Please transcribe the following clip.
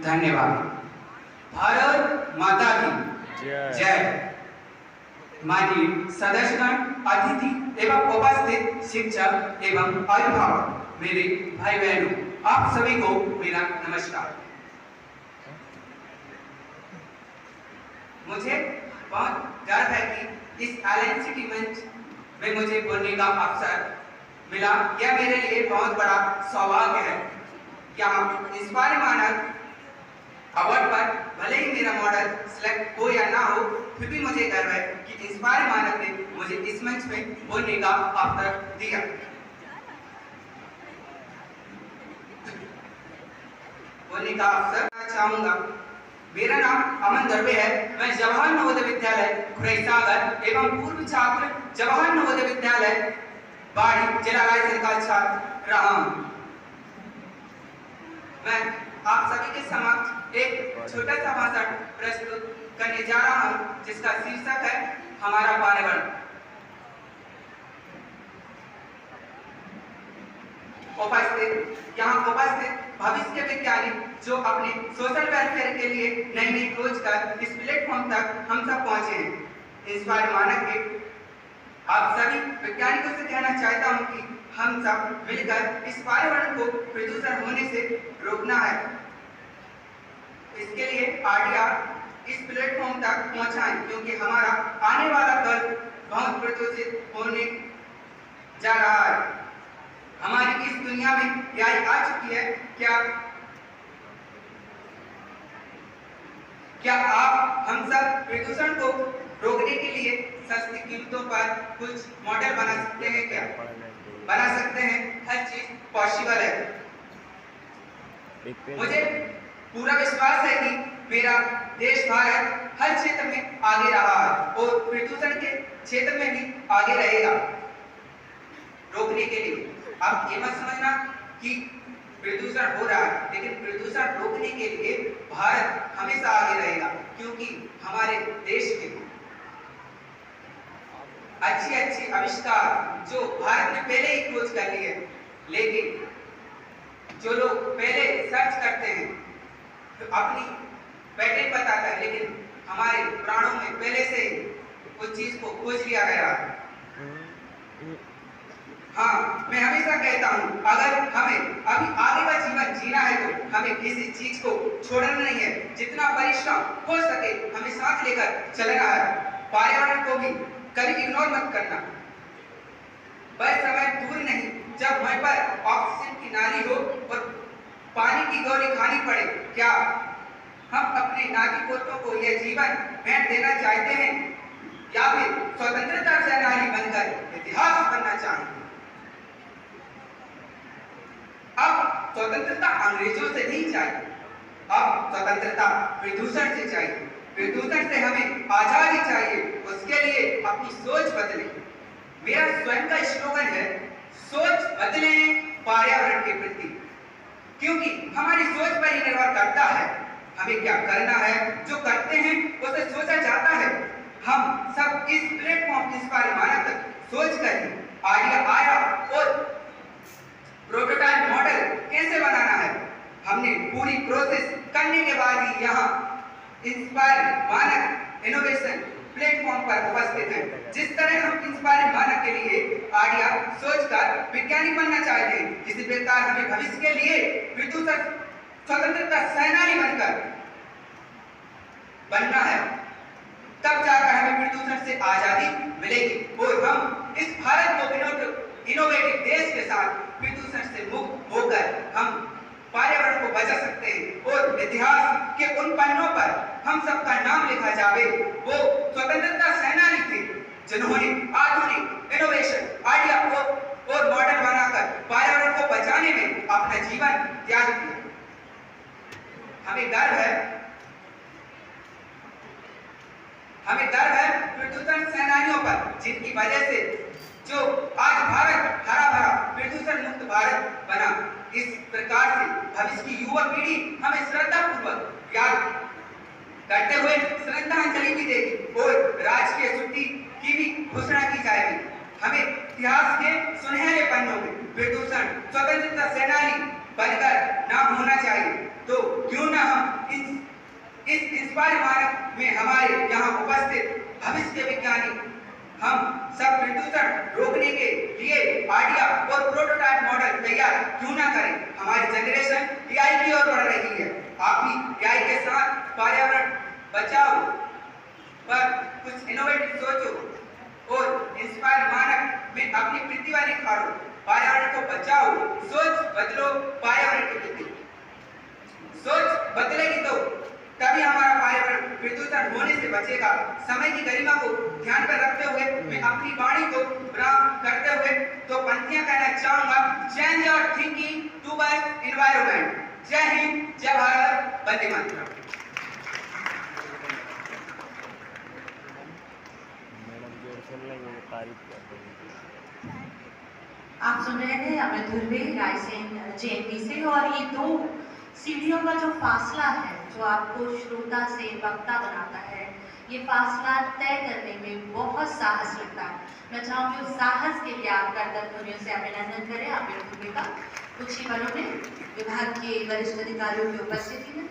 धन्यवाद। भारत माता की जय। माननीय सदस्यगण, अतिथि एवं उपस्थित शिक्षक एवं अभिभावक, मेरे भाई बहनों, आप सभी को मेरा नमस्कार। मुझे बहुत गर्व है कि इस एलन सिटी मंच में मुझे बोलने का अवसर मिला। यह मेरे लिए बहुत बड़ा सौभाग्य है। यहाँ इंस्पायर मानक अवार्ड पर भले ही मेरा मॉडल सिलेक्ट हो या ना हो, फिर भी मुझे गर्व है कि इंस्पायर मानक ने मुझे इस मंच में बोलने का अवसर दिया। बोलने का अवसर चाहूंगा। मेरा नाम अमन दर्वे है। मैं जवाहर नवोदय विद्यालय खुरईसागर एवं पूर्व छात्र जवाहर नवोदय विद्यालय बाड़ी जिला रायसेन का छात्र रहा हूं। मैं आप सभी के समक्ष एक छोटा सा भाषण प्रस्तुत करने जा रहा हूं, जिसका शीर्षक है हमारा पर्यावरण। यहाँ उपस्थित भविष्य के वैज्ञानिक जो अपने सोशल वेलफेयर के लिए नई नई खोज कर इस प्लेटफॉर्म तक हम सब पहुंचे हैं। इंस्पायर मानक के आप सभी वैज्ञानिकों से कहना चाहता हूं कि हम सब मिलकर इस पर्यावरण को प्रदूषण होने से रोकना है। इसके लिए आरडीआर इस प्लेटफॉर्म तक पहुंचाएं, क्योंकि हमारा आने वाला कल बहुत प्रदूषित होने जा रहा है। हमारी इस दुनिया में एआई आ चुकी है। क्या आप हम सब प्रदूषण को रोकने के लिए सस्ती कीमतों पर कुछ मॉडल बना सकते हैं? क्या बना सकते हैं? हर चीज पॉसिबल है। मुझे पूरा विश्वास है कि मेरा देश भारत हर क्षेत्र में आगे रहा है और प्रदूषण के क्षेत्र में भी आगे रहेगा रोकने के लिए। आप ये मत समझना कि प्रदूषण हो रहा है, लेकिन प्रदूषण रोकने के लिए भारत हमेशा आगे रहेगा, क्योंकि हमारे देश में अच्छी आविष्कार जो भारत ने पहले ही खोज कर ली है, लेकिन जो लोग पहले सर्च करते हैं तो अपनी पैटर्न बताता है, लेकिन हमारे प्राणों में पहले से उस चीज को खोज लिया गया है। हाँ, मैं हमेशा कहता हूँ, अगर हमें अभी आगे का जीवन जीना है तो हमें किसी चीज को छोड़ना नहीं है। जितना परिश्रम हो सके हमें साथ लेकर चलना है। पर्यावरण को भी कभी इग्नोर मत करना। वह समय दूर नहीं जब वहीं पर ऑक्सीजन की नाली हो और पानी की गोली खानी पड़े। क्या हम अपने नाती पोतों को यह जीवन भेंट देना चाहते हैं, या फिर स्वतंत्रता सेनानी बनकर इतिहास बनना चाहेंगे? अब स्वतंत्रता अंग्रेजों से नहीं चाहिए, अब स्वतंत्रता प्रदूषण से चाहिए। प्रदूषण से हमें आजादी चाहिए। उसके लिए अपनी सोच बदले। मेरा स्वयं का स्लोगन है, सोच बदले पर्यावरण के प्रति, क्योंकि हमारी सोच पर ही निर्भर करता है हमें क्या करना है। जो करते हैं उसे सोचा जाता है। हम सब इस प्लेटफॉर्म इंस्पायर मानक तक सोच कर ही आइडिया आया और प्रोटोटाइप मॉडल कैसे बनाना है, हमने पूरी प्रोसेस करने के बाद ही यहाँ इंस्पायर मानक इनोवेशन प्लेटफॉर्म पर उपस्थित हैं। जिस तरह हम इंस्पायर मानक के लिए आइडिया सोचकर वैज्ञानिक बनना चाहते हैं, इसी प्रकार हमें भविष्य के लिए प्रदूषण स्वतंत्रता सेनानी बनकर बनना है। तब जाकर हमें प्रदूषण से आजादी मिलेगी और हम इस भारत को इनोवेटिव देश के साथ प्रदूषण से मुक्त होकर हम पर्यावरण को बचा सकते हैं और इतिहास के उन पन्नों पर हम सबका नाम लिखा जावे। वो स्वतंत्रता सेनानी थे जिन्होंने आधुनिक इनोवेशन आइडिया और मॉडल बनाकर पर्यावरण को बचाने में अपना जीवन त्याग दिया। हमें गर्व है प्रदूषण सेनानियों पर, जिनकी वजह से जो आज भारत हरा भरा प्रदूषण मुक्त भारत बना। इस प्रकार से भविष्य की युवा पीढ़ी हमें श्रद्धापूर्वक याद करते हुए श्रद्धांजलि भी देगी और राजकीय छुट्टी की भी घोषणा की जाएगी। हमें इतिहास के सुनहरे पन्नों में विदूषण स्वतंत्रता सेनानी बनकर नाम होना चाहिए। तो क्यों ना हम इस इंस्पायर मानक में हमारे यहाँ उपस्थित भविष्य के विज्ञानी हम सब प्रदूषण रोकने के लिए आइडिया और प्रोटोटाइप मॉडल तैयार क्यों ना करें। हमारी जनरेशन एआई की ओर बढ़ रही है। आप भी एआई के साथ पर्यावरण बचाओ पर कुछ इनोवेटिव सोचो और इंस्पायर मानक में अपनी प्रतिभा निखारो। पर्यावरण को बचाओ, सोच बदलो पर्यावरण के प्रति। सोच बदलेगी तो तभी हमारा पर्यावरण प्रदूषण होने से बचेगा। समय की गरिमा को ध्यान में रखते हुए मैं अपनी वाणी को विराम करते हुए तो पंक्तियां कहना चाहूंगा। Change your thinking towards environment. जय हिंद, जय भारत, वंदे मातरम। आप सुन रहे थे अमित धुर्वे रायसेन जेएनवी से। और ये 2 सीढ़ियों का जो फासला है जो आपको श्रोता से वक्ता बनाता है, ये फासला तय करने में बहुत साहस लगता है। मैं चाहूँगी उस साहस के लिए आप कर्तव्य ध्वनियों से अभिनंदन करें अमित धुर्वे का। कुछ ही पलों में विभाग के वरिष्ठ अधिकारियों की उपस्थिति में